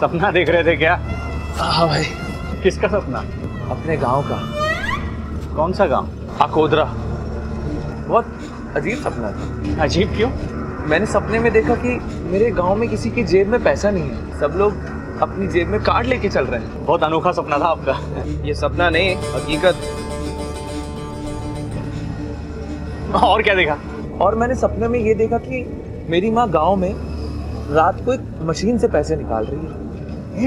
सपना देख रहे थे क्या? हाँ भाई। किसका सपना? अपने गांव का। कौन सा गांव? अकोदरा। बहुत अजीब सपना था। अजीब क्यों? मैंने सपने में देखा कि मेरे गांव में किसी की जेब में पैसा नहीं है, सब लोग अपनी जेब में कार्ड लेके चल रहे हैं। बहुत अनोखा सपना था आपका। ये सपना नहीं, हकीकत। और क्या देखा? और मैंने सपने में ये देखा कि मेरी माँ गांव में रात को एक मशीन से पैसे निकाल रही है।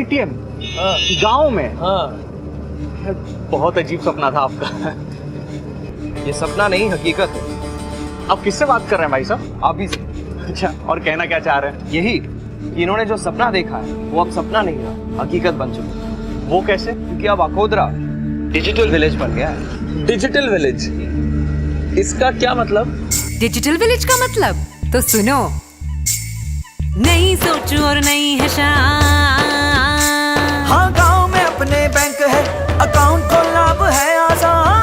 एटीएम? हाँ। गांव में? हाँ। बहुत अजीब सपना था आपका। ये सपना नहीं, हकीकत है। आप किससे बात कर रहे हैं भाई साहब? आप ही से। अच्छा, और कहना क्या चाह रहे हैं? यही कि इन्होंने जो सपना देखा है वो अब सपना नहीं रहा, हकीकत बन चुका है। वो कैसे? क्योंकि अब अकोदरा डिजिटल विलेज बन गया है। डिजिटल विलेज, इसका क्या मतलब? डिजिटल विलेज का मतलब तो सुनो। नई सोच और नई है शान। हाँ, गांव में अपने बैंक है, अकाउंट खोलना अब है आसान।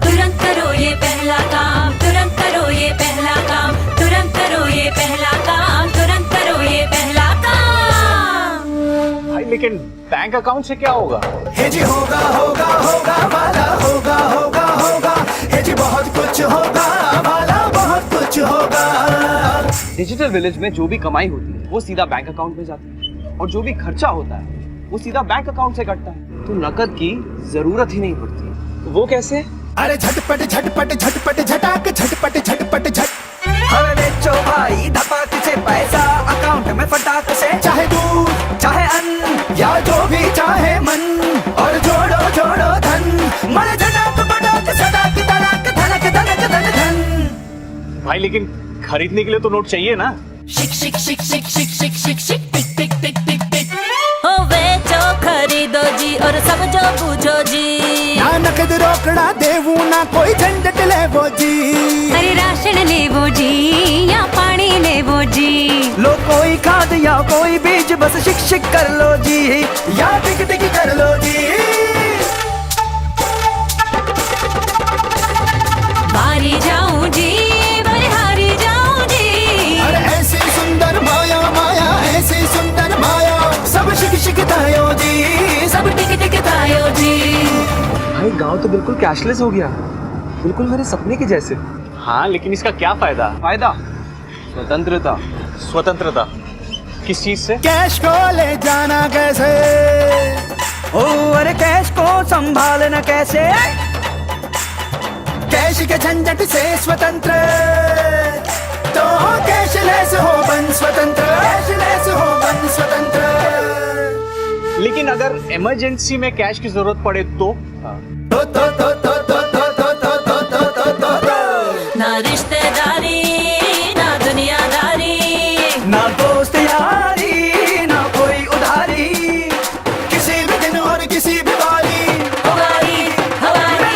तुरंत करो ये पहला काम, तुरंत करो ये पहला काम, तुरंत करो ये पहला काम, तुरंत करो ये पहला काम। भाई लेकिन बैंक अकाउंट से क्या होगा? हे जी होगा होगा होगा वाला होगा होगा होगा, हे जी बहुत कुछ होगा वाला बहुत कुछ होगा। डिजिटल विलेज में जो भी कमाई होती है वो सीधा बैंक अकाउंट में जाती है, और जो भी खर्चा होता है वो सीधा बैंक अकाउंट से कटता है। तो नकद की जरूरत ही नहीं पड़ती। वो कैसे? अरे झटपट झटपट झटपट झटाक झटपट झटपट झट। अरे बेचो भाई धपाक से पैसा अकाउंट में फटाक से, चाहे दूध चाहे अन्न या जो भी चाहे मन, और जोड़ो जोड़ो धन, मर झटाक पटाक सटाक तड़ाक धनक धनक धन धन। भाई लेकिन खरीदने के लिए तो नोट चाहिए ना? शिक शिक शिक शिक शिक शिक शिक शिक टिक टिक टिक टिक टिक। हो बेचो खरीदो जी और सब जो पूछो जी। ना नकद रोकड़ा देवू ना कोई झंझट ले वो जी। अरे राशन ले वो जी या पानी ले वो जी। लो कोई खाद या कोई बीज बस शिक शिक कर लो जी, या टिक टिक कर लो जी। बारी जाऊं जी, बलिहारी जाऊं जी। अरे ऐसी सुंदर माया माया ऐसी सुंदर माया, सब शिक शिक तायो जी, सब टिक टिक तायो जी। भाई गांव तो बिल्कुल कैशलेस हो गया, बिल्कुल मेरे सपने के जैसे। हाँ, लेकिन इसका क्या फायदा? फायदा? स्वतंत्रता। स्वतंत्रता किस चीज से? कैश को ले जाना कैसे, ओ अरे कैश को संभालना कैसे, कैश के झंझट से स्वतंत्र, तो कैशलेस हो बन स्वतंत्र, कैशलेस हो बन स्वतंत्र। लेकिन अगर इमरजेंसी में कैश की जरूरत पड़े तो? ना रिश्तेदारी ना दुनियादारी, ना दोस्त यारी ना कोई उधारी, किसी भी दिन और किसी भी बारी, हवारी हवारी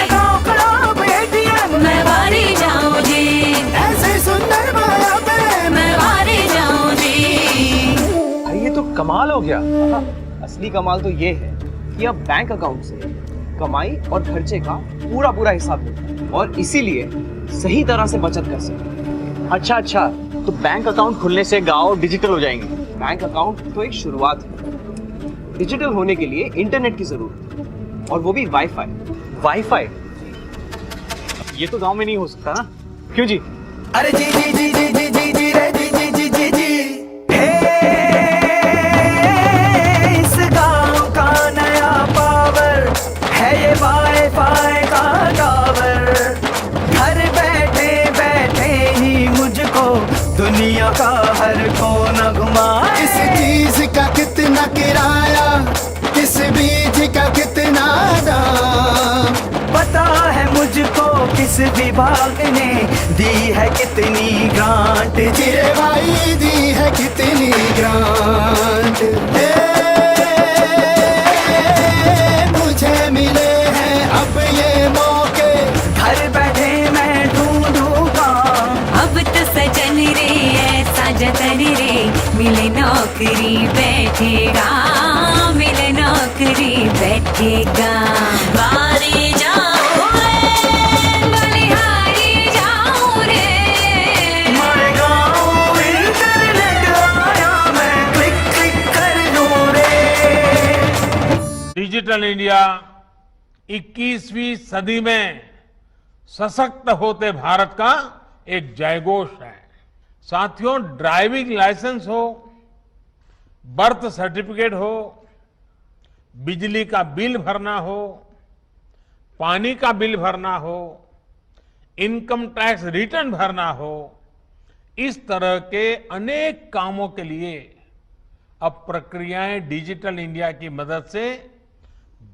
ATM मैं बारी जाऊं जी, ऐसे सुंदर माया में मैं बारी जाऊं जी। भाई ये तो कमाल हो गया। असली कमाल तो ये है कि अब बैंक अकाउंट से कमाई और खर्चे का पूरा पूरा हिसाब मिलता है, और इसीलिए सही तरह से बचत कर सकते। अच्छा अच्छा, तो बैंक अकाउंट खुलने से गांव डिजिटल हो जाएंगे? बैंक अकाउंट तो एक शुरुआत है। डिजिटल होने के लिए इंटरनेट की जरूरत है, और वो भी वाईफाई। वाईफाई? ये तो गांव में नहीं हो सकता ना? क्यों जी? अरे जी जी जी जी जी जी जी रे जी जी जी जी जी, इस गांव का नया पावर है ये वाईफाई का टावर। घर बैठे बैठे ही मुझको दुनिया का हर कोना घुमा। इस चीज का कितना किराया, इस बीज का कितना दाम, पता है मुझको किस विभाग ने दी है कितनी ग्रांट, जिरे भाई दी है कितनी ग्रांट। मुझे मिले हैं अब ये मौके, घर बैठे मैं ढूंढूं काम। अब तो सजन रे ऐसा जतन रे, मिले नौकरी बैठेगा, मिले नौकरी बैठेगा। बारी जाऊं रे, बलिहारी जाऊं रे, हमारे गाँव इंटरनेट आया, मैं क्लिक क्लिक डिजिटल इंडिया 21वीं सदी में सशक्त होते भारत का एक जयघोष है। साथियों, ड्राइविंग लाइसेंस हो, बर्थ सर्टिफिकेट हो, बिजली का बिल भरना हो, पानी का बिल भरना हो, इनकम टैक्स रिटर्न भरना हो, इस तरह के अनेक कामों के लिए अब प्रक्रियाएं डिजिटल इंडिया की मदद से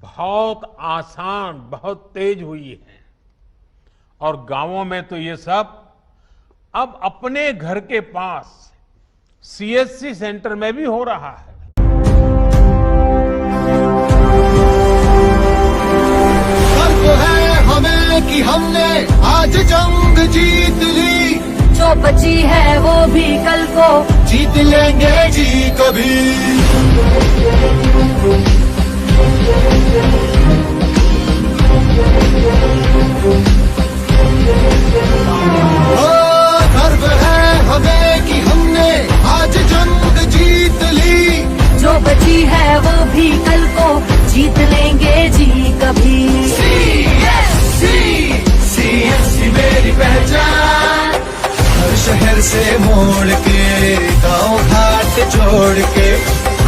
बहुत आसान, बहुत तेज हुई है। और गांवों में तो ये सब अब अपने घर के पास सीएससी सेंटर में भी हो रहा है। गर्व है हमें कि हमने आज जंग जीत ली, जो बची है वो भी कल को जीत लेंगे जी कभी। गर्व है हमें कि हमने आज जंग जीत ली, जो बची है वो भी कल को जीत लेंगे जी कभी। CSC मेरी पहचान, हर शहर से मोड़ के गांव घाट जोड़ के,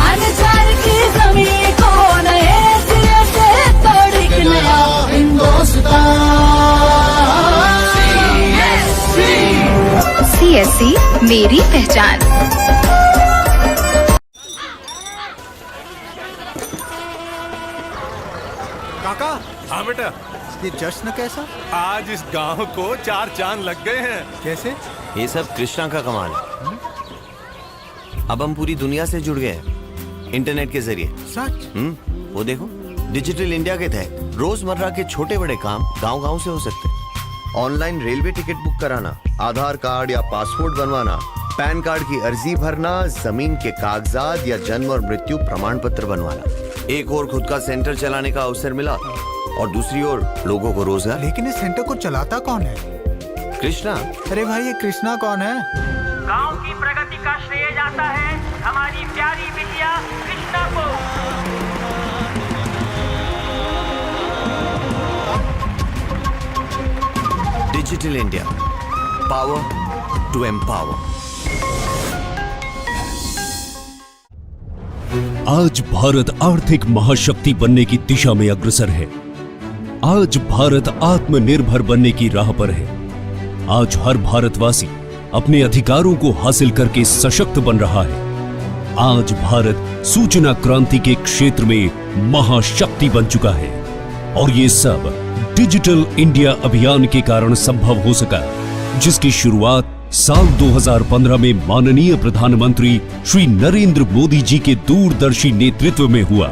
अनचार की जमीन को नए सिरे से तोड़ के नया हिंदुस्तान। CSC मेरी पहचान। काका, हाँ बेटा, ये जश्न कैसा? आज इस गांव को 4 चांद लग गए हैं। कैसे? ये सब कृष्णा का कमाल है। अब हम पूरी दुनिया से जुड़ गए हैं इंटरनेट के जरिए। सच? वो देखो, डिजिटल इंडिया के तहत रोजमर्रा के छोटे बड़े काम गांव-गांव से हो सकते हैं। ऑनलाइन रेलवे टिकट बुक कराना, आधार कार्ड या पासपोर्ट बनवाना, पैन कार्ड की अर्जी भरना, जमीन के कागजात या जन्म और मृत्यु प्रमाण पत्र बनवाना। एक और खुद का सेंटर चलाने का अवसर मिला और दूसरी ओर लोगों को रोजगार। लेकिन इस सेंटर को चलाता कौन है? कृष्णा। अरे भाई, ये कृष्णा कौन है? गांव की प्रगति का श्रेय जाता है हमारी प्यारी बिटिया कृष्णा को। Digital India, power to empower. आज भारत आर्थिक महाशक्ति बनने की दिशा में अग्रसर है। आज भारत आत्मनिर्भर बनने की राह पर है। आज हर भारतवासी अपने अधिकारों को हासिल करके सशक्त बन रहा है। आज भारत सूचना क्रांति के क्षेत्र में महाशक्ति बन चुका है और ये सब डिजिटल इंडिया अभियान के कारण संभव हो सका, जिसकी शुरुआत साल 2015 में माननीय प्रधानमंत्री श्री नरेंद्र मोदी जी के दूरदर्शी नेतृत्व में हुआ।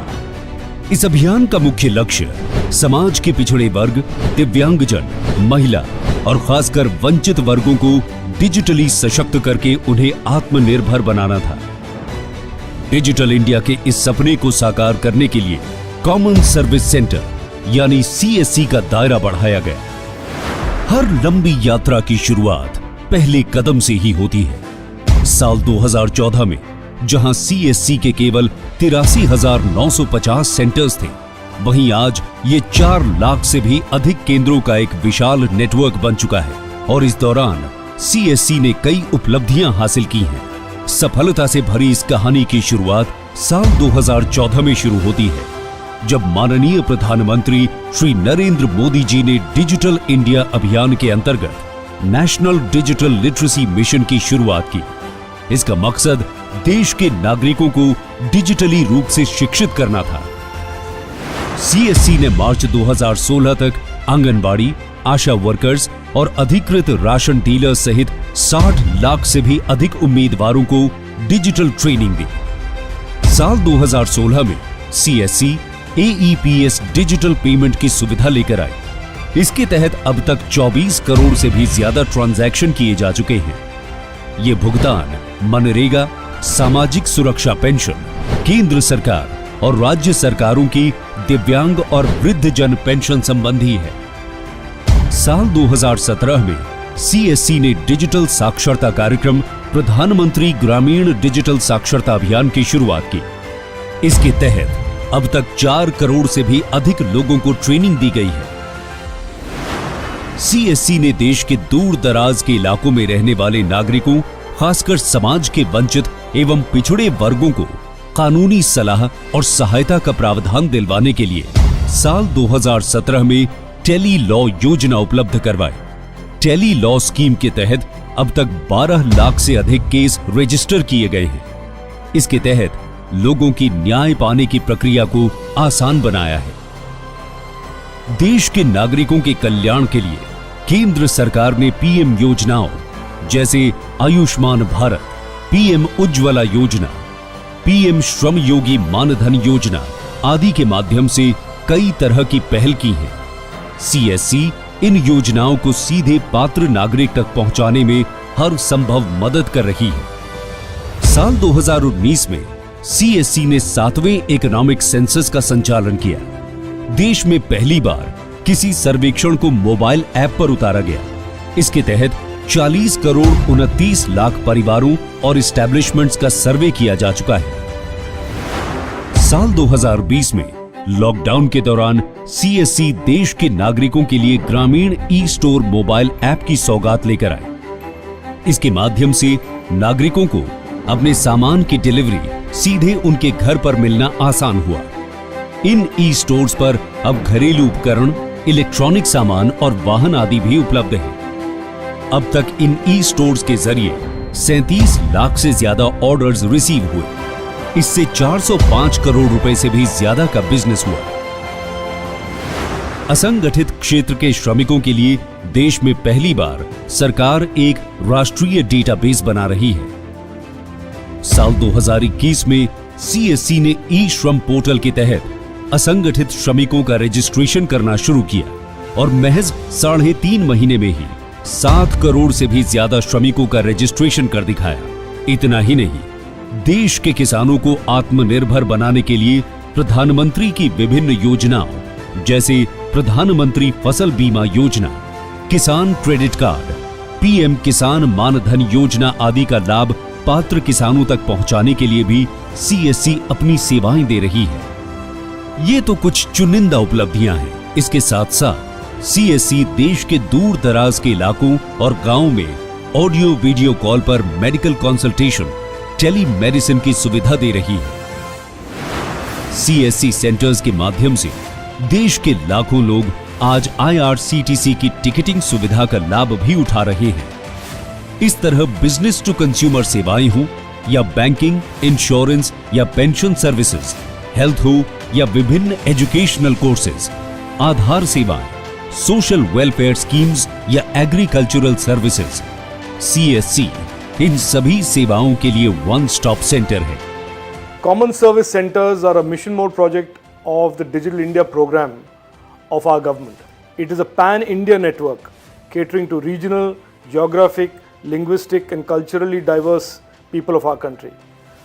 इस अभियान का मुख्य लक्ष्य समाज के पिछड़े वर्ग, दिव्यांगजन, महिला और खासकर वंचित वर्गों को डिजिटली सशक्त करके उन्हें आत्मनिर्भर बनाना था। डिजिटल इंडिया के इस सपने को साकार करने के लिए कॉमन सर्विस सेंटर यानी CSC का दायरा बढ़ाया गया। हर लंबी यात्रा की शुरुआत पहले कदम से ही होती है। साल 2014 में जहां CSC के केवल 83,950 सेंटर्स थे, वहीं आज ये 4 लाख से भी अधिक केंद्रों का एक विशाल नेटवर्क बन चुका है। और इस दौरान CSC ने कई उपलब्धियां हासिल की हैं। सफलता से भरी इस कहानी की शुरुआत साल 2014 में शुरू होती है, जब माननीय प्रधानमंत्री श्री नरेंद्र मोदी जी ने डिजिटल इंडिया अभियान के अंतर्गत नेशनल डिजिटल लिटरेसी मिशन की शुरुआत की। इसका मकसद देश के नागरिकों को डिजिटली रूप से शिक्षित करना था। CSC ने मार्च 2016 तक आंगनबाड़ी, आशा वर्कर्स और अधिकृत राशन डीलर सहित 60 लाख से भी अधिक उम्मीदवारों को डिजिटल ट्रेनिंग दी। साल 2016 में CSC AEPS डिजिटल पेमेंट की सुविधा लेकर आई। इसके तहत अब तक 24 करोड़ से भी ज्यादा ट्रांजैक्शन किए जा चुके हैं। ये भुगतान मनरेगा, सामाजिक सुरक्षा पेंशन, केंद्र सरकार और राज्य सरकारों की दिव्यांग और वृद्धजन पेंशन संबंधी है। साल 2017 में CSC ने डिजिटल साक्षरता कार्यक्रम प्रधानमंत्री ग्रामीण डिजिटल साक्षरता अभियान की शुरुआत की। इसके तहत अब तक 4 करोड़ से भी अधिक लोगों को ट्रेनिंग दी गई है। सीएससी ने देश के दूर दराज के इलाकों में रहने वाले नागरिकों, खासकर समाज के वंचित एवं पिछड़े वर्गों को कानूनी सलाह और सहायता का प्रावधान दिलवाने के लिए साल 2017 में टेली लॉ योजना उपलब्ध करवाई। टेली लॉ स्कीम के तहत अब तक 12 लाख से अधिक केस रजिस्टर किए गए हैं। इसके तहत लोगों की न्याय पाने की प्रक्रिया को आसान बनाया है। देश के नागरिकों के कल्याण के लिए केंद्र सरकार ने पीएम योजनाओं जैसे आयुष्मान भारत, पीएम उज्ज्वला योजना, पीएम श्रम योगी मानधन योजना आदि के माध्यम से कई तरह की पहल की है। सीएससी इन योजनाओं को सीधे पात्र नागरिक तक पहुंचाने में हर संभव मदद कर रही है। साल 2019 में सीएससी ने 7वें इकोनॉमिक सेंसस का संचालन किया। देश में पहली बार किसी सर्वेक्षण को मोबाइल ऐप पर उतारा गया। इसके तहत 40 करोड़ 29 लाख परिवारों और इस्टेब्लिशमेंट्स का सर्वे किया जा चुका है। साल 2020 में लॉकडाउन के दौरान सीएससी देश के नागरिकों के लिए ग्रामीण ई स्टोर मोबाइल ऐप की सौगात लेकर आए। इसके माध्यम से नागरिकों को अपने सामान की डिलीवरी सीधे उनके घर पर मिलना आसान हुआ। इन ई स्टोर्स पर अब घरेलू उपकरण, इलेक्ट्रॉनिक सामान और वाहन आदि भी उपलब्ध हैं। अब तक इन ई स्टोर्स के जरिए 37 लाख से ज्यादा ऑर्डर्स रिसीव हुए। इससे 405 करोड़ रुपए से भी ज्यादा का बिजनेस हुआ। असंगठित क्षेत्र के श्रमिकों के लिए देश में पहली बार सरकार एक राष्ट्रीय डेटाबेस बना रही है। साल 2021 में सीएससी ने ई श्रम पोर्टल के तहत असंगठित श्रमिकों का रजिस्ट्रेशन करना शुरू किया और महज 3.5 महीने में ही 7 करोड़ से भी ज्यादा श्रमिकों का रजिस्ट्रेशन कर दिखाया। इतना ही नहीं, देश के किसानों को आत्मनिर्भर बनाने के लिए प्रधानमंत्री की विभिन्न योजनाओं जैसे प्रधानमंत्री फसल बीमा योजना, किसान क्रेडिट कार्ड, पीएम किसान मानधन योजना आदि का लाभ पात्र किसानों तक पहुंचाने के लिए भी सीएससी अपनी सेवाएं दे रही है। ये तो कुछ चुनिंदा उपलब्धियां हैं। इसके साथ साथ सीएससी देश के दूर दराज के इलाकों और गांवों में ऑडियो वीडियो कॉल पर मेडिकल कंसल्टेशन, टेली मेडिसिन की सुविधा दे रही है। सीएससी सेंटर्स के माध्यम से देश के लाखों लोग आज आईआरसीटीसी की टिकटिंग सुविधा का लाभ भी उठा रहे हैं। इस तरह बिजनेस टू कंज्यूमर सेवाएं हो या बैंकिंग, इंश्योरेंस या पेंशन सर्विसेज, हेल्थ हो या विभिन्न एजुकेशनल कोर्सेज, आधार सेवाएं, सोशल वेलफेयर स्कीम्स या एग्रीकल्चरल सर्विसेज, सीएससी इन सभी सेवाओं के लिए वन स्टॉप सेंटर है। Common service centers are a mission mode project of the Digital India program of our government. It is a pan-India network catering to regional, geographic, linguistic and culturally diverse people of our country,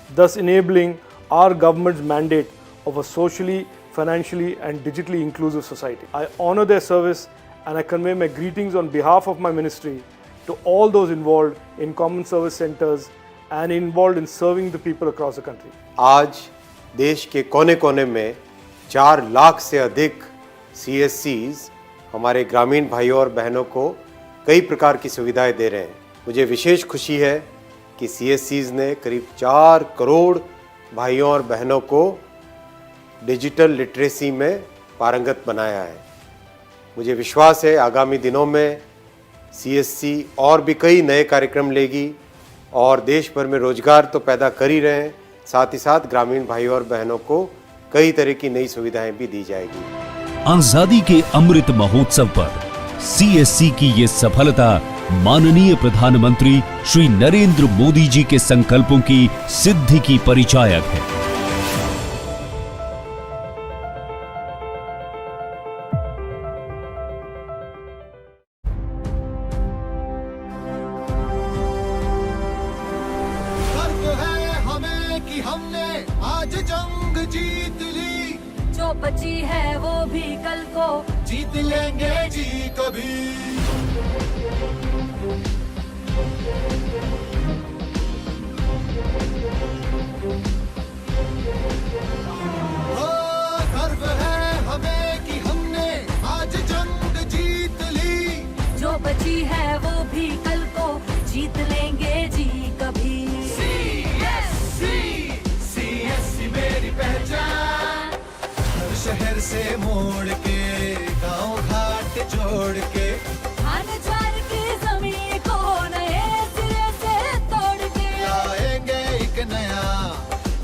thus enabling our government's mandate of a socially, financially and digitally inclusive society. I honor their service and I convey my greetings on behalf of my ministry to all those involved in common service centers and involved in serving the people across the country. आज देश के कोने कोने में 4 लाख से अधिक CSCs हमारे ग्रामीण भाइयों और बहनों को कई प्रकार की सुविधाएं दे रहे हैं। मुझे विशेष खुशी है कि CSCs ने करीब 4 करोड़ भाइयों और बहनों को डिजिटल लिटरेसी में पारंगत बनाया है। मुझे विश्वास है आगामी दिनों में CSC और भी कई नए कार्यक्रम लेगी और देश भर में रोजगार तो पैदा कर ही रहे हैं, साथ ही साथ ग्रामीण भाइयों और बहनों को कई तरह की नई सुविधाएं भी दी जाएगी। आजादी के अमृत महोत्सव पर सीएससी की ये सफलता माननीय प्रधानमंत्री श्री नरेंद्र मोदी जी के संकल्पों की सिद्धि की परिचायक है। हमने आज जंग जीत ली, जो बची है वो भी कल को जीत लेंगे जी कभी। जीत लेंगे जी कभी। CSC मेरी पहचान, हर शहर से मोड़ के गांव घाट जोड़ के धान ज्वार की जमीन को नए सिरे से तोड़ के लाएंगे एक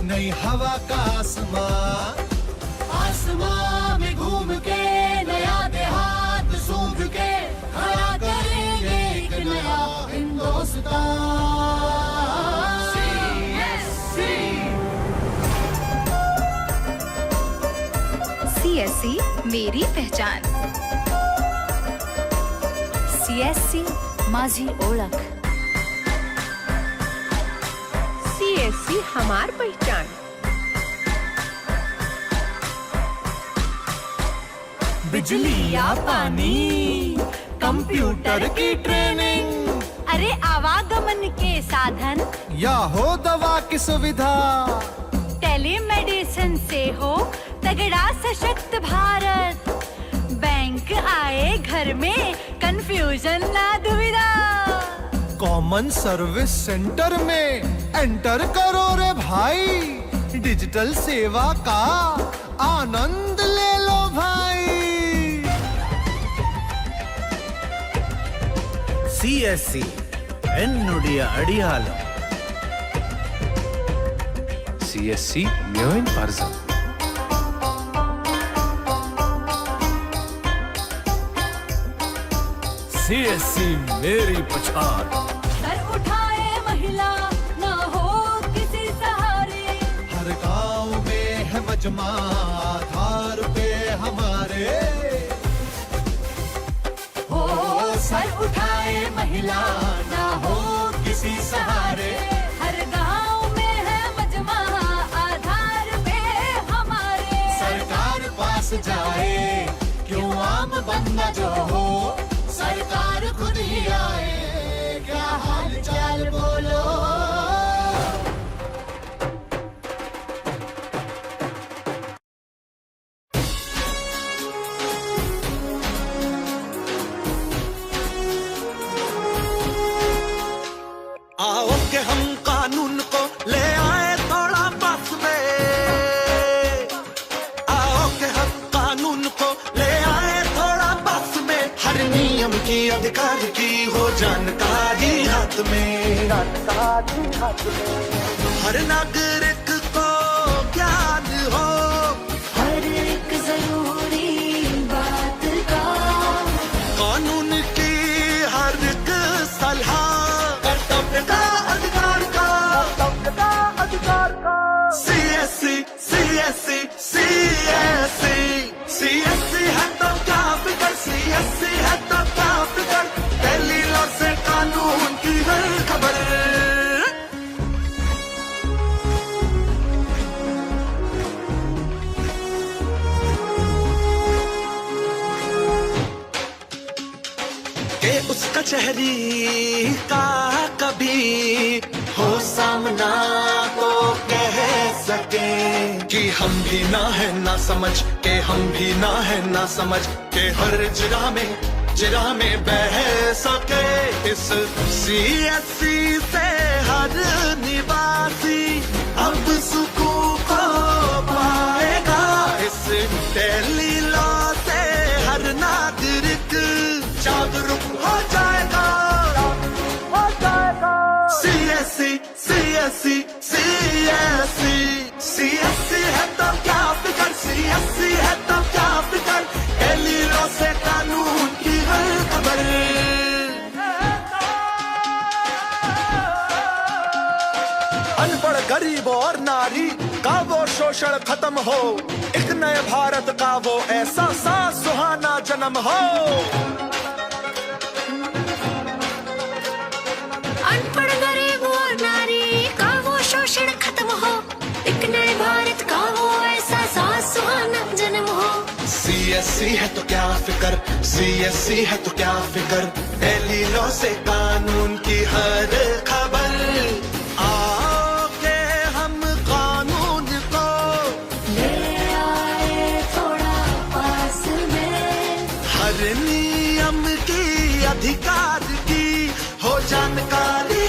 नई हवा का आसमां में घूम के नया देहात सूंघ के खड़ा करेंगे एक नया हिंदुस्तान। CSC मेरी पहचान। CSC माझी ओळख। CSC हमार पहचान। बिजली या पानी, कंप्यूटर की ट्रेनिंग, अरे आवागमन के साधन या हो दवा की सुविधा, टेलीमेडिसिन से हो तगड़ा सशक्त भारत। बैंक आए घर में कंफ्यूजन ना दुविधा। कॉमन सर्विस सेंटर में एंटर करो रे भाई, डिजिटल सेवा का आनंद ले लो भाई। CSC ಎನ್ನುಡಿಯ ಅಡಿಯಾಲ। CSC Mjöin Parza. CSC मेरी पहचान। सर उठाए महिला ना हो किसी सहारे, हर गांव में है मजमा आधार पे हमारे। हो सर उठाए महिला ना हो किसी सहारे, हर गांव में है मजमा आधार पे हमारे। सरकार पास जाए क्यों आम बंदा जो हो, सरकार खुद ही आए, क्या हाल चाल बोलो। आओ के हम कानून को ले आए थोड़ा पास में, आओ के हम कानून को ले आए थोड़ा पास में, हर नियम की अधिकार की हो जानकारी हाथ में, हर नागरिक को ज्ञान हो हर एक जरूरी बात का, कानून की हर एक सलाह, कर्तव्य का अधिकार का CSC CSC CSC CSC है तो क्या फिकर, CSC है तो क्या फिकर, दिल्ली लॉ से कानून की हर खबर। के उस कचहरी का कभी हो सामना तो कह सके कि हम भी ना है ना समझ के, हम भी ना है ना समझ के, हर जिरा में बह सके। इस CSC से हर निवासी अब सुकून को पाएगा, इस दिल्ली लॉ से हर नागरिक जागरूक हो जाएगा। CSC CSC CSC CSC है तो क्या फिकर, CSC है तो क्या फिकर, दिल्ली लॉ से कानून की हर खबर। अनपढ़ गरीब और नारी का वो शोषण खत्म हो, एक नए भारत का वो ऐसा सा सुहाना जन्म हो। अनपढ़ गरीब और नारी का वो शोषण खत्म हो, एक नए भारत का वो ऐसा सा सुहाना जन्म हो। CSC है तो क्या फिकर, CSC है तो क्या फिकर, दिल्ली लॉ से कानून की हर खबर। आके हम कानून को ले आए थोड़ा पास में, हर नियम की अधिकार की हो जानकारी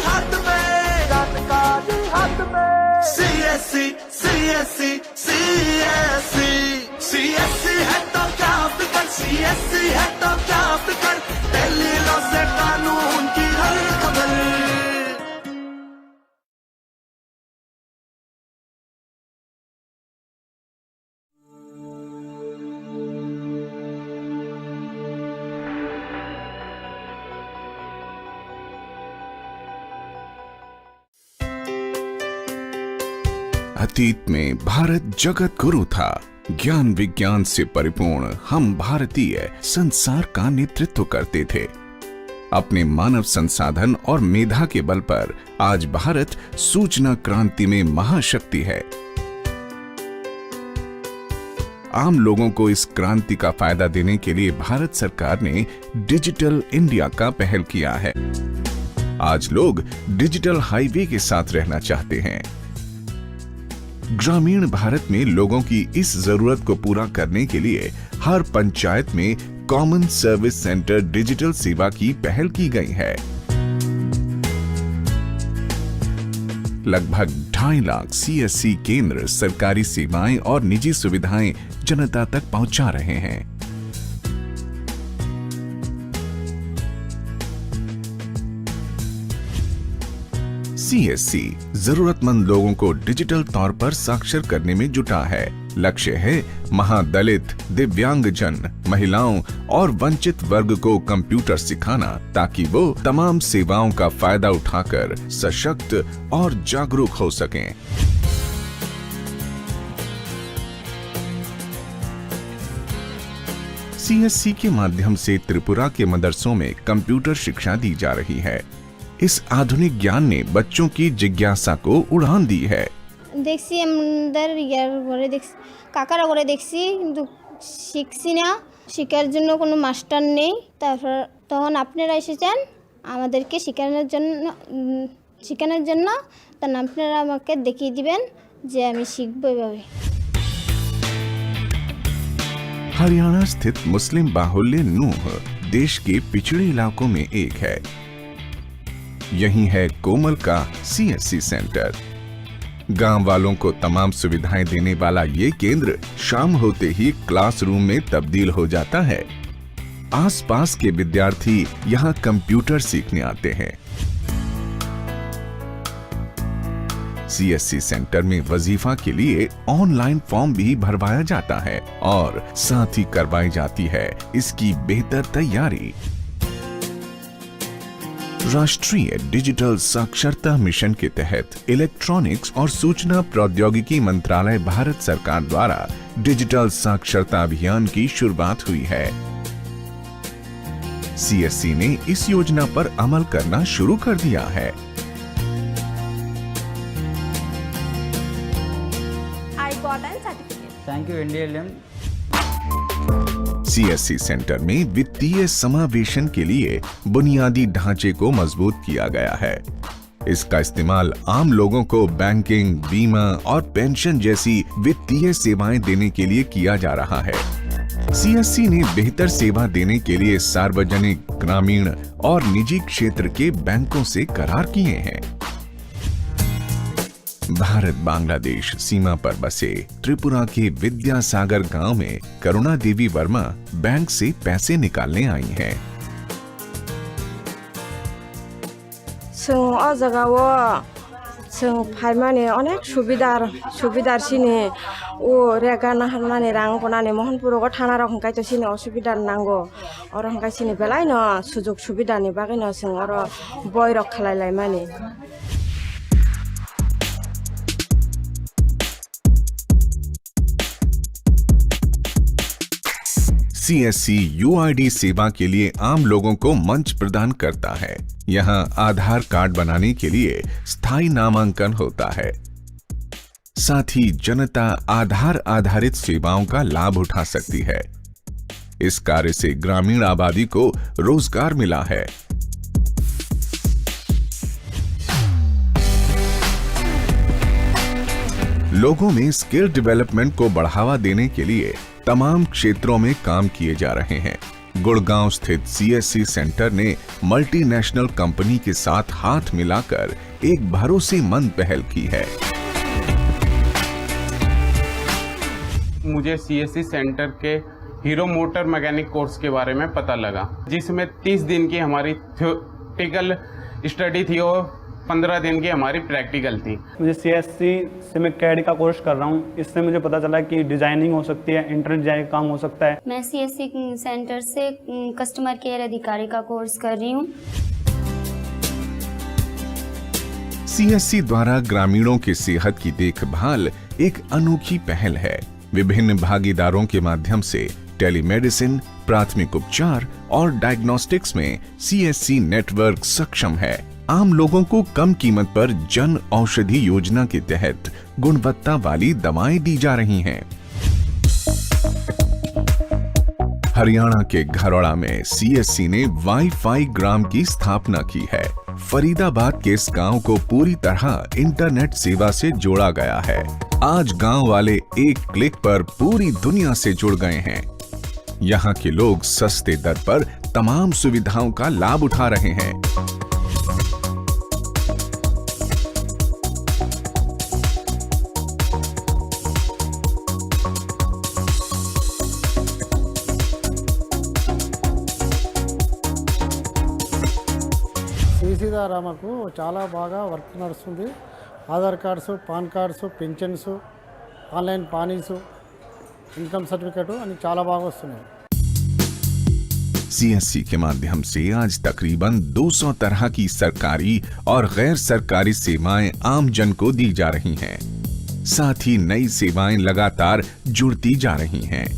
CSC है तो क्या फिकर, CSC है तो क्या फिकर, दिल्ली लो से कानून की हर खबर। अतीत में भारत जगत गुरु था। ज्ञान विज्ञान से परिपूर्ण हम भारतीय संसार का नेतृत्व करते थे। अपने मानव संसाधन और मेधा के बल पर आज भारत सूचना क्रांति में महाशक्ति है। आम लोगों को इस क्रांति का फायदा देने के लिए भारत सरकार ने डिजिटल इंडिया का पहल किया है। आज लोग डिजिटल हाईवे के साथ रहना चाहते हैं। ग्रामीण भारत में लोगों की इस जरूरत को पूरा करने के लिए हर पंचायत में कॉमन सर्विस सेंटर डिजिटल सेवा की पहल की गई है। लगभग 2.5 लाख CSC केंद्र सरकारी सेवाएं और निजी सुविधाएं जनता तक पहुंचा रहे हैं। CSC जरूरतमंद लोगों को डिजिटल तौर पर साक्षर करने में जुटा है। लक्ष्य है महादलित, दिव्यांगजन, महिलाओं और वंचित वर्ग को कंप्यूटर सिखाना ताकि वो तमाम सेवाओं का फायदा उठाकर सशक्त और जागरूक हो सकें। CSC के माध्यम से त्रिपुरा के मदरसों में कंप्यूटर शिक्षा दी जा रही है। इस आधुनिक ज्ञान ने बच्चों की जिज्ञासा को उड़ान दी है। দেখছি আমাদের ইয়ার ঘরে দেখছি, কাকারা ঘরে দেখছি, কিন্তু শিখছি না। শেখার জন্য কোনো মাস্টার নেই। তারপর তখন আপনারা এসেছেন আমাদেরকে শেখানোর জন্য তখন আপনারা আমাকে দেখিয়ে দিবেন যে আমি শিখব এভাবে। हरियाणा स्थित मुस्लिम बाहुल्य नूह देश के पिछड़े इलाकों में एक है। यही है कोमल का CSC सेंटर। गांव वालों को तमाम सुविधाएं देने वाला ये केंद्र शाम होते ही क्लासरूम में तब्दील हो जाता है। आसपास के विद्यार्थी यहाँ कंप्यूटर सीखने आते हैं। CSC सेंटर में वजीफा के लिए ऑनलाइन फॉर्म भी भरवाया जाता है और साथ ही करवाई जाती है इसकी बेहतर तैयारी। राष्ट्रीय डिजिटल साक्षरता मिशन के तहत इलेक्ट्रॉनिक्स और सूचना प्रौद्योगिकी मंत्रालय भारत सरकार द्वारा डिजिटल साक्षरता अभियान की शुरुआत हुई है। CSC ने इस योजना पर अमल करना शुरू कर दिया है। I got a certificate. Thank you NDLM. CSC centre में वित्तीय समावेशन के लिए बुनियादी ढांचे को मजबूत किया गया है। इसका इस्तेमाल आम लोगों को बैंकिंग, बीमा और पेंशन जैसी वित्तीय सेवाएं देने के लिए किया जा रहा है। CSC ने बेहतर सेवा देने के लिए सार्वजनिक, ग्रामीण और निजी क्षेत्र के बैंकों से करार किए हैं। भारत बांग्लादेश सीमा पर बसे त्रिपुरा के विद्यासागर गांव में करुणा देवी वर्मा बैंक से पैसे निकालने आई हैं। फाइमाने अनेक सुविधार सिने ओ रेगा नाहारनाने रां बनाने मोहनपुरगो थाना रखंकाय तो सिने असुविधा नांगो और हंकाय सिने बेलाय न सुजुग सुविधानि बागै न जों और बय रख खालायलाय माने। CSC UID सेवा के लिए आम लोगों को मंच प्रदान करता है। यहाँ आधार कार्ड बनाने के लिए स्थायी नामांकन होता है। साथ ही जनता आधार आधारित सेवाओं का लाभ उठा सकती है। इस कार्य से ग्रामीण आबादी को रोजगार मिला है। लोगों में स्किल डेवलपमेंट को बढ़ावा देने के लिए तमाम क्षेत्रों में काम किए जा रहे हैं। गुड़गांव स्थित CSC सेंटर ने मल्टीनेशनल कंपनी के साथ हाथ मिलाकर एक भरोसेमंद पहल की है। मुझे CSC सेंटर के हीरो मोटर मैकेनिक कोर्स के बारे में पता लगा, जिसमें 30 दिन की हमारी थ्योरेटिकल स्टडी थी और 15 दिन की हमारी प्रैक्टिकल थी। मुझे CSC से मैं कैड का कोर्स कर रहा हूँ। इससे मुझे पता चला कि डिजाइनिंग हो सकती है, इंटरनेट डिजाइन काम हो सकता है। मैं CSC सेंटर से कस्टमर केयर अधिकारी का कोर्स कर रही हूँ। CSC द्वारा ग्रामीणों की सेहत की देखभाल एक अनोखी पहल है। विभिन्न भागीदारों के माध्यम से टेलीमेडिसिन, प्राथमिक उपचार और डायग्नोस्टिक्स में CSC नेटवर्क सक्षम है। आम लोगों को कम कीमत पर जन औषधि योजना के तहत गुणवत्ता वाली दवाएं दी जा रही हैं। हरियाणा के घरौड़ा में CSC ने वाईफाई ग्राम की स्थापना की है। फरीदाबाद के इस गांव को पूरी तरह इंटरनेट सेवा से जोड़ा गया है। आज गांव वाले एक क्लिक पर पूरी दुनिया से जुड़ गए हैं। यहाँ के लोग सस्ते दर पर तमाम सुविधाओं का लाभ उठा रहे हैं। CSC ద్వారా మాకు చాలా బాగా వర్క్ నడుస్తుంది. Aadhaar cards, PAN cards, pensions, online పానీస్, इनकम सर्टिफिकेट అని చాలా బాగా వస్తున్నాయి। CSC के माध्यम से आज तकरीबन 200 तरह की सरकारी और गैर सरकारी सेवाएं आम जन को दी जा रही हैं। साथ ही नई सेवाएं लगातार जुड़ती जा रही हैं।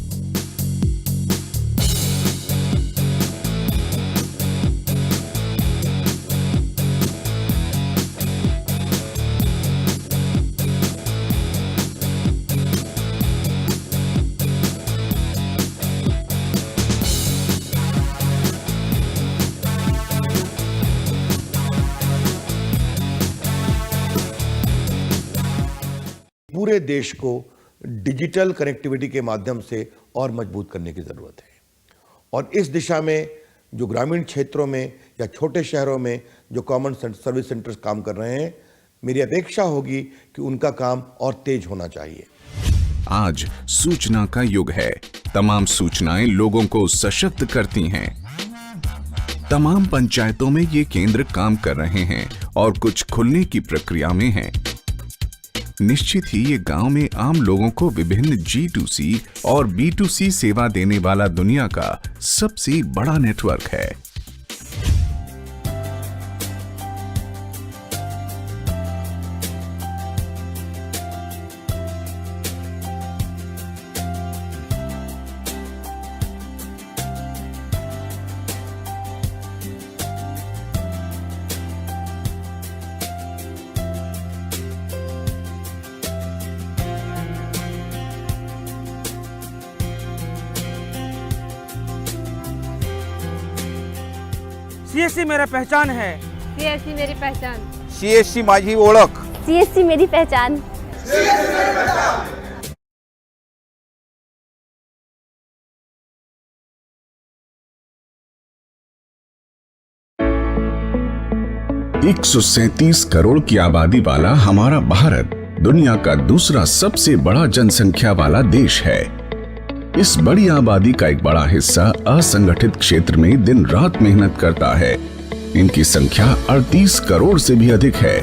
पूरे देश को डिजिटल कनेक्टिविटी के माध्यम से और मजबूत करने की ज़रूरत है और इस दिशा में जो ग्रामीण क्षेत्रों में या छोटे शहरों में जो कॉमन सर्विस सेंटर्स काम कर रहे हैं, मेरी अपेक्षा होगी कि उनका काम और तेज होना चाहिए। आज सूचना का युग है। तमाम सूचनाएं लोगों को सशक्त करती हैं। तमाम पंचायतों में ये केंद्र काम कर रहे हैं और कुछ खुलने की प्रक्रिया में हैं। निश्चित ही ये गांव में आम लोगों को विभिन्न G2C और B2C सेवा देने वाला दुनिया का सबसे बड़ा नेटवर्क है। CSC मेरा पहचान है। CSC मेरी पहचान। CSC माझी ओळख। CSC मेरी पहचान। एक 137 करोड़ की आबादी वाला हमारा भारत दुनिया का दूसरा सबसे बड़ा जनसंख्या वाला देश है। इस बड़ी आबादी का एक बड़ा हिस्सा असंगठित क्षेत्र में दिन रात मेहनत करता है। इनकी संख्या 38 करोड़ से भी अधिक है।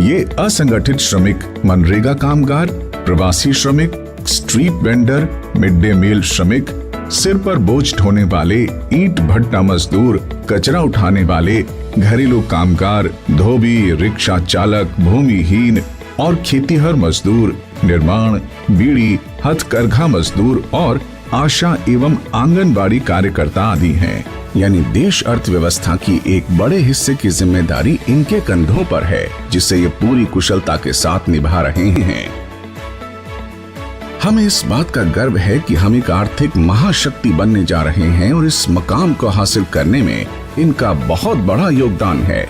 ये असंगठित श्रमिक, मनरेगा कामगार, प्रवासी श्रमिक, street vendor, mid day meal श्रमिक, सिर पर बोझ ढोने वाले, ईंट भट्टा मजदूर, कचरा उठाने वाले, घरेलू कामगार, धोबी, रिक्शा चालक, भूमिहीन और खेतीहर मजदूर, निर्माण, बीड़ी, हथकरघा मजदूर और आशा एवं आंगनबाड़ी कार्यकर्ता आदि हैं। यानी देश अर्थव्यवस्था की एक बड़े हिस्से की जिम्मेदारी इनके कंधों पर है, जिसे ये पूरी कुशलता के साथ निभा रहे हैं। हमें इस बात का गर्व है कि हम एक आर्थिक महाशक्ति बनने जा रहे हैं और इस मकाम को हासिल करने में इनका बहुत बड़ा योगदान है।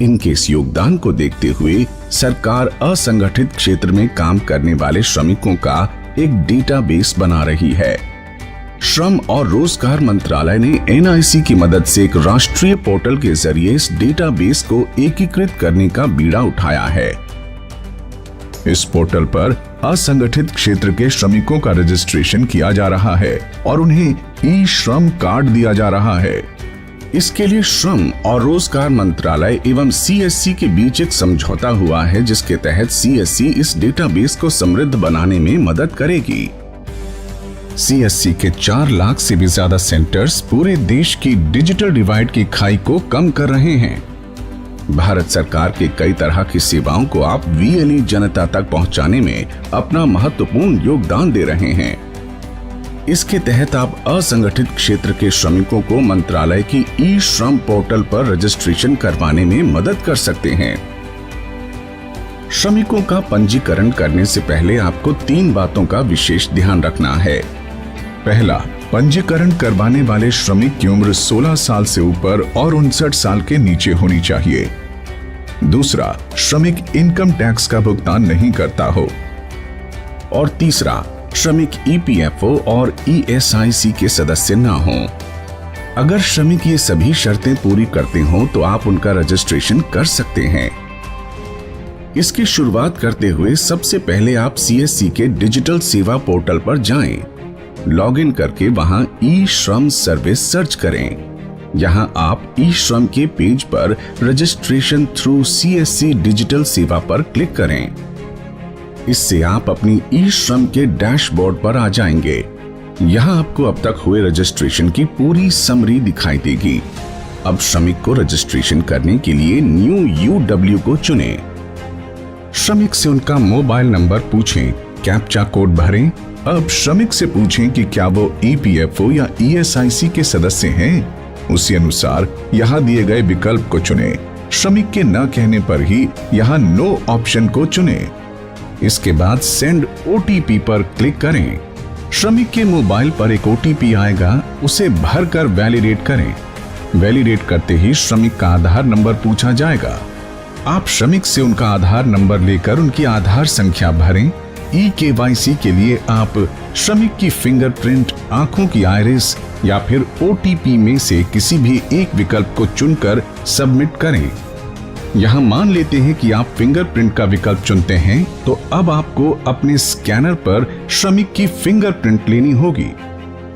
इनके इस योगदान को देखते हुए सरकार असंगठित क्षेत्र में काम करने वाले श्रमिकों का एक डेटाबेस बना रही है। श्रम और रोजगार मंत्रालय ने NIC की मदद से एक राष्ट्रीय पोर्टल के जरिए इस डेटाबेस को एकीकृत करने का बीड़ा उठाया है। इस पोर्टल पर असंगठित क्षेत्र के श्रमिकों का रजिस्ट्रेशन किया जा रहा है और उन्हें ई श्रम कार्ड दिया जा रहा है। इसके लिए श्रम और रोजगार मंत्रालय एवं सीएससी के बीच एक समझौता हुआ है, जिसके तहत सीएससी इस डेटाबेस को समृद्ध बनाने में मदद करेगी। सीएससी के 4 लाख से भी ज्यादा सेंटर्स पूरे देश की डिजिटल डिवाइड की खाई को कम कर रहे हैं। भारत सरकार के कई तरह की सेवाओं को आप वीएलई जनता तक पहुंचाने में अपना महत्वपूर्ण योगदान दे रहे हैं। इसके तहत आप असंगठित क्षेत्र के श्रमिकों को मंत्रालय की ई श्रम पोर्टल पर रजिस्ट्रेशन करवाने में मदद कर सकते हैं। श्रमिकों का पंजीकरण करने से पहले आपको 3 बातों का विशेष ध्यान रखना है। पहला, पंजीकरण करवाने वाले श्रमिक की उम्र 16 साल से ऊपर और 59 साल के नीचे होनी चाहिए। दूसरा, श्रमिक इनकम टैक्स का भुगतान नहीं करता हो। और तीसरा, श्रमिक ईपीएफओ और ईएसआईसी के सदस्य ना हों। अगर श्रमिक ये सभी शर्तें पूरी करते हों तो आप उनका रजिस्ट्रेशन कर सकते हैं। इसकी शुरुआत करते हुए सबसे पहले आप सीएससी के डिजिटल सेवा पोर्टल पर जाएं। लॉगिन करके वहां ई श्रम सर्विस सर्च करें। यहां आप ई श्रम के पेज पर रजिस्ट्रेशन थ्रू सीएससी डिजिटल सेवा पर क्लिक करें। इससे आप अपनी ई श्रम के डैशबोर्ड पर आ जाएंगे। यहां आपको अब तक हुए रजिस्ट्रेशन की पूरी समरी दिखाई देगी। अब श्रमिक को रजिस्ट्रेशन करने के लिए न्यू यूडब्ल्यू को चुनें। श्रमिक से उनका मोबाइल नंबर पूछें, कैप्चा कोड भरें। अब श्रमिक से पूछें कि क्या वो ईपीएफओ या ईएसआईसी के सदस्य हैं। उसी अनुसार यहाँ दिए गए विकल्प को चुनें। श्रमिक के न कहने पर ही यहाँ नो ऑप्शन को चुनें। इसके बाद सेंड ओटीपी पर क्लिक करें। श्रमिक के मोबाइल पर एक ओटीपी आएगा, उसे भरकर वैलिडेट करें। वैलिडेट करते ही श्रमिक का आधार नंबर पूछा जाएगा। आप श्रमिक से उनका आधार नंबर लेकर उनकी आधार संख्या भरें। ई-केवाईसी के लिए आप श्रमिक की फिंगरप्रिंट, आंखों की आइरिस या फिर ओटीपी में से किसी भी एक विकल्प को चुनकर सबमिट करें। यहाँ मान लेते हैं कि आप फिंगरप्रिंट का विकल्प चुनते हैं, तो अब आपको अपने स्कैनर पर श्रमिक की फिंगरप्रिंट लेनी होगी।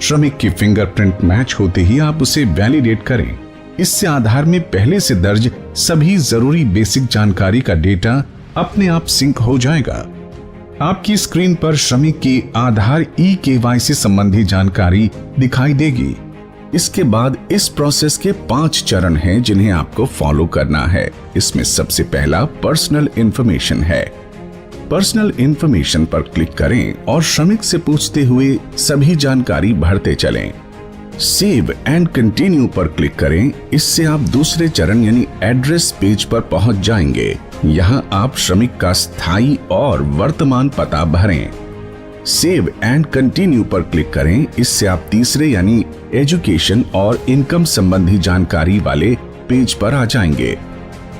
श्रमिक की फिंगरप्रिंट मैच होते ही आप उसे वैलिडेट करें। इससे आधार में पहले से दर्ज सभी जरूरी बेसिक जानकारी का डेटा अपने आप सिंक हो जाएगा। आपकी स्क्रीन पर श्रमिक की आधार ई-केवाईसी संबंधी जानकारी दिखाई देगी। इसके बाद इस प्रोसेस के 5 चरण हैं जिन्हें आपको फॉलो करना है। इसमें सबसे पहला पर्सनल इंफॉर्मेशन है। पर्सनल इंफॉर्मेशन पर क्लिक करें और श्रमिक से पूछते हुए सभी जानकारी भरते चलें। सेव एंड कंटिन्यू पर क्लिक करें। इससे आप दूसरे चरण यानी एड्रेस पेज पर पहुंच जाएंगे। यहाँ आप श्रमिक का स्थायी और वर्तमान पता भरें। सेव एंड कंटिन्यू पर क्लिक करें। इससे आप तीसरे यानी एजुकेशन और इनकम संबंधी जानकारी वाले पेज पर आ जाएंगे।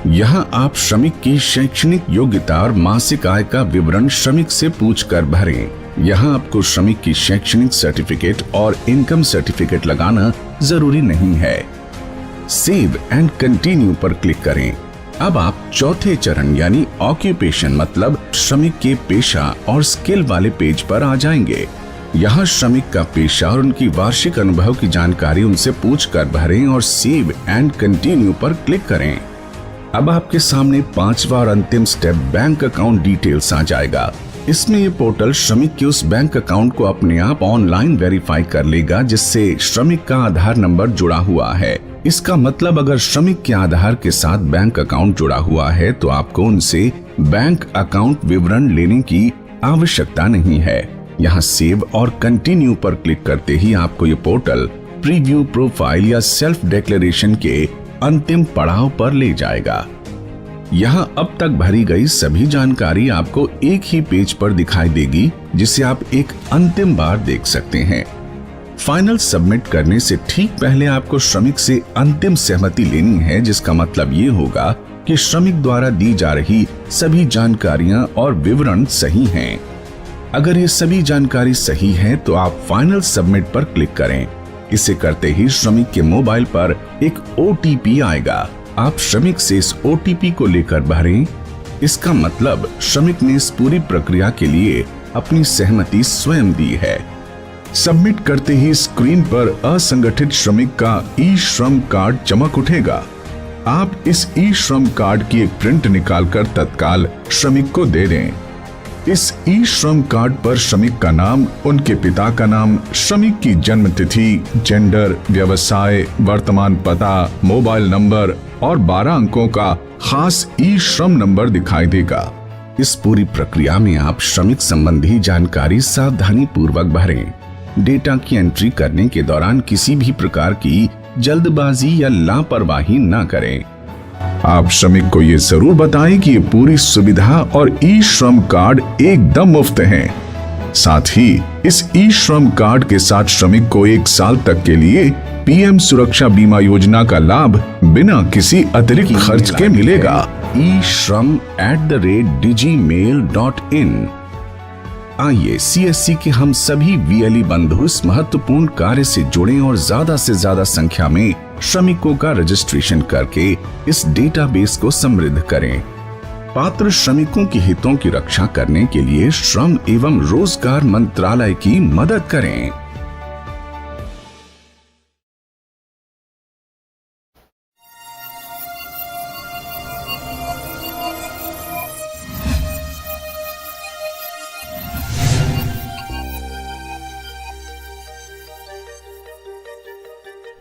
यहाँ आप श्रमिक की शैक्षणिक योग्यता और मासिक आय का विवरण श्रमिक से पूछकर भरें। यहाँ आपको श्रमिक की शैक्षणिक सर्टिफिकेट और इनकम सर्टिफिकेट लगाना जरूरी नहीं है। सेव एंड कंटिन्यू पर क्लिक करें। अब आप चौथे चरण यानी ऑक्यूपेशन मतलब श्रमिक के पेशा और स्किल वाले पेज पर आ जाएंगे। यहाँ श्रमिक का पेशा और उनकी वार्षिक अनुभव की जानकारी उनसे पूछकर भरें और सेव एंड कंटिन्यू पर क्लिक करें। अब आपके सामने 5वां और अंतिम स्टेप बैंक अकाउंट डिटेल्स आ जाएगा। इसमें ये पोर्टल श्रमिक के उस बैंक अकाउंट को अपने आप ऑनलाइन वेरीफाई कर लेगा जिससे श्रमिक का आधार नंबर जुड़ा हुआ है। इसका मतलब अगर श्रमिक के आधार के साथ बैंक अकाउंट जुड़ा हुआ है तो आपको उनसे बैंक अकाउंट विवरण लेने की आवश्यकता नहीं है। यहाँ सेव और कंटिन्यू पर क्लिक करते ही आपको ये पोर्टल प्रीव्यू प्रोफाइल या सेल्फ डिक्लेरेशन के अंतिम पड़ाव पर ले जाएगा। यहाँ अब तक भरी गई सभी जानकारी आपको एक ही पेज पर दिखाई देगी जिसे आप एक अंतिम बार देख सकते हैं। फाइनल सबमिट करने से ठीक पहले आपको श्रमिक से अंतिम सहमति लेनी है, जिसका मतलब ये होगा कि श्रमिक द्वारा दी जा रही सभी जानकारियां और विवरण सही हैं। अगर ये सभी जानकारी सही है तो आप फाइनल सबमिट पर क्लिक करें। इसे करते ही श्रमिक के मोबाइल पर एक OTP आएगा। आप श्रमिक से इस OTP को लेकर भरें। इसका मतलब श्रमिक ने इस पूरी प्रक्रिया के लिए अपनी सहमति स्वयं दी है। सबमिट करते ही स्क्रीन पर असंगठित श्रमिक का ई श्रम कार्ड चमक उठेगा। आप इस ई श्रम कार्ड की एक प्रिंट निकालकर तत्काल श्रमिक को दे दें। इस ई श्रम कार्ड पर श्रमिक का नाम, उनके पिता का नाम, श्रमिक की जन्म तिथि, जेंडर, व्यवसाय, वर्तमान पता, मोबाइल नंबर और 12 अंकों का खास ई श्रम नंबर दिखाई देगा। इस पूरी प्रक्रिया में आप श्रमिक संबंधी जानकारी सावधानी पूर्वक भरें। डेटा की एंट्री करने के दौरान किसी भी प्रकार की जल्दबाजी या लापरवाही न करें। आप श्रमिक को ये जरूर बताएं कि ये पूरी सुविधा और ई श्रम कार्ड एकदम मुफ्त हैं। साथ ही इस ई श्रम कार्ड के साथ श्रमिक को 1 साल तक के लिए पीएम सुरक्षा बीमा योजना का लाभ बिना किसी अतिरिक्त खर्च के मिलेगा। e-shram@digimail.in। आइए सीएससी के हम सभी वीएलई बंधु इस महत्वपूर्ण कार्य से जुड़ें और ज्यादा से ज्यादा संख्या में श्रमिकों का रजिस्ट्रेशन करके इस डेटाबेस को समृद्ध करें। पात्र श्रमिकों के हितों की रक्षा करने के लिए श्रम एवं रोजगार मंत्रालय की मदद करें।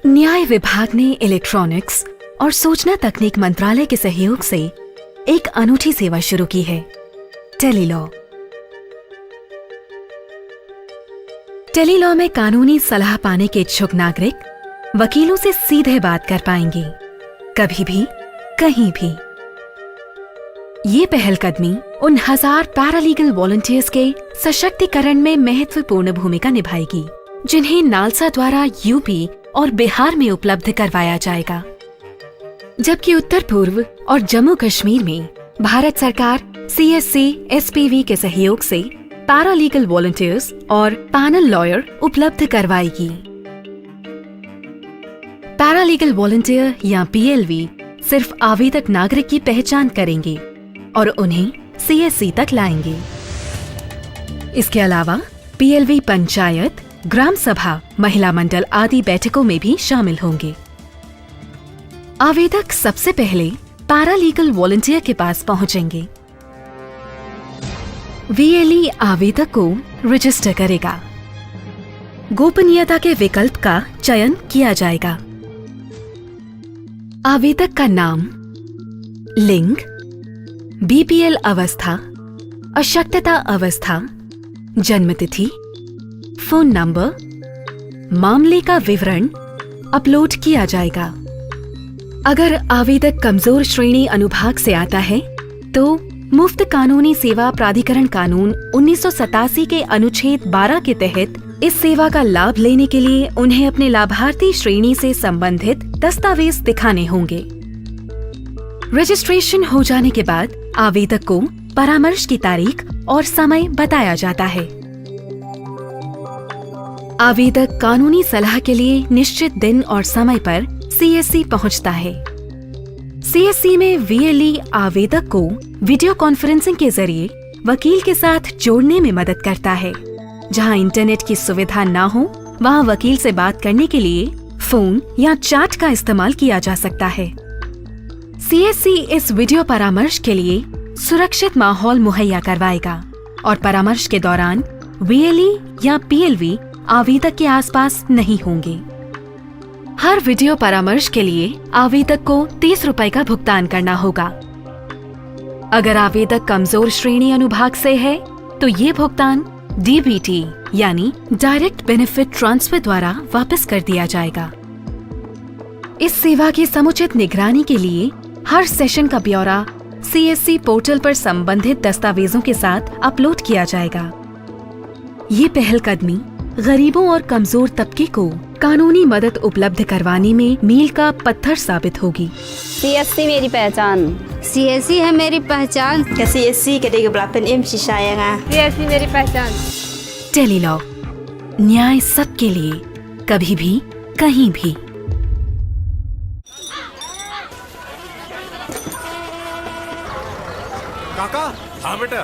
न्याय विभाग ने इलेक्ट्रॉनिक्स और सूचना तकनीक मंत्रालय के सहयोग से एक अनूठी सेवा शुरू की है, टेलीलॉ। टेलीलॉ में कानूनी सलाह पाने के इच्छुक नागरिक वकीलों से सीधे बात कर पाएंगे, कभी भी, कहीं भी। ये पहलकदमी उन 1000 पैरालीगल वॉलंटियर्स के सशक्तिकरण में महत्वपूर्ण भूमिका निभाएगी, जिन्हें नालसा द्वारा यूपी और बिहार में उपलब्ध करवाया जाएगा। जबकि उत्तर पूर्व और जम्मू कश्मीर में भारत सरकार सीएससी एसपीवी के सहयोग से पैरालीगल वॉलंटियर्स और पैनल लॉयर उपलब्ध करवाएगी। पैरालीगल वॉलंटियर या पीएलवी सिर्फ आवेदक नागरिक की पहचान करेंगे और उन्हें सीएससी तक लाएंगे। इसके अलावा पीएलवी पंचायत, ग्राम सभा, महिला मंडल आदि बैठकों में भी शामिल होंगे। आवेदक सबसे पहले पैरालीगल वॉलंटियर के पास पहुंचेंगे। वीएलई आवेदक को रजिस्टर करेगा। गोपनीयता के विकल्प का चयन किया जाएगा। आवेदक का नाम, लिंग, बीपीएल अवस्था, अशक्तता अवस्था, जन्मतिथि, फोन नंबर, मामले का विवरण अपलोड किया जाएगा। अगर आवेदक कमजोर श्रेणी अनुभाग से आता है तो मुफ्त कानूनी सेवा प्राधिकरण कानून 1987 के अनुच्छेद 12 के तहत इस सेवा का लाभ लेने के लिए उन्हें अपने लाभार्थी श्रेणी से संबंधित दस्तावेज दिखाने होंगे। रजिस्ट्रेशन हो जाने के बाद आवेदक को परामर्श की तारीख और समय बताया जाता है। आवेदक कानूनी सलाह के लिए निश्चित दिन और समय पर सीएससी पहुंचता है। सीएससी में वीएलई आवेदक को वीडियो कॉन्फ्रेंसिंग के जरिए वकील के साथ जोड़ने में मदद करता है। जहां इंटरनेट की सुविधा ना हो, वहां वकील से बात करने के लिए फोन या चैट का इस्तेमाल किया जा सकता है। सीएससी इस वीडियो परामर्श के लिए सुरक्षित माहौल मुहैया करवाएगा और परामर्श के दौरान वीएलई या पीएलवी आवेदक के आसपास नहीं होंगे। हर वीडियो परामर्श के लिए आवेदक को 30 रुपए का भुगतान करना होगा। अगर आवेदक कमजोर श्रेणी अनुभाग से है तो ये भुगतान डीबीटी यानी डायरेक्ट बेनिफिट ट्रांसफर द्वारा वापस कर दिया जाएगा। इस सेवा की समुचित निगरानी के लिए हर सेशन का ब्यौरा सीएससी पोर्टल पर संबंधित दस्तावेजों के साथ अपलोड किया जाएगा। ये पहलकदमी गरीबों और कमजोर तबके को कानूनी मदद उपलब्ध करवाने में मील का पत्थर साबित होगी। CSC मेरी पहचान। CSC है मेरी पहचान। CSC मेरी पहचान। टेलीलॉ, न्याय सबके लिए, कभी भी, कहीं भी। काका, हाँ बेटा,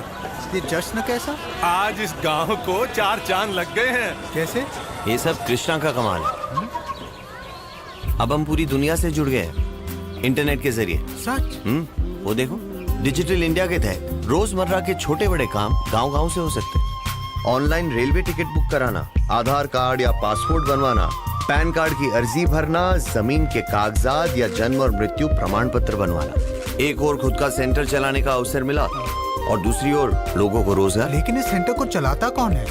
ये जश्न कैसा? आज इस गांव को 4 चांद लग गए हैं। कैसे? ये सब कृष्णा का कमाल है। अब हम पूरी दुनिया से जुड़ गए हैं इंटरनेट के जरिए। सच? वो देखो, डिजिटल इंडिया के तहत रोजमर्रा के छोटे बड़े काम गांव-गांव से हो सकते हैं। ऑनलाइन रेलवे टिकट बुक कराना, आधार कार्ड या पासपोर्ट बनवाना, पैन कार्ड की अर्जी भरना, जमीन के कागजात या जन्म और मृत्यु प्रमाण पत्र बनवाना। एक और खुद का सेंटर चलाने का अवसर मिला और दूसरी ओर लोगों को रोजगार। लेकिन इस सेंटर को चलाता कौन है?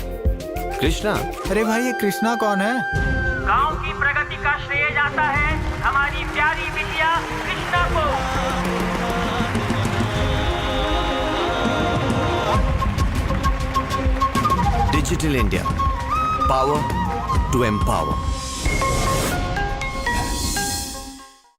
कृष्णा। अरे भाई, ये कृष्णा कौन है? गांव की प्रगति का श्रेय जाता है हमारी प्यारी बिटिया कृष्णा को। Digital India, power to empower.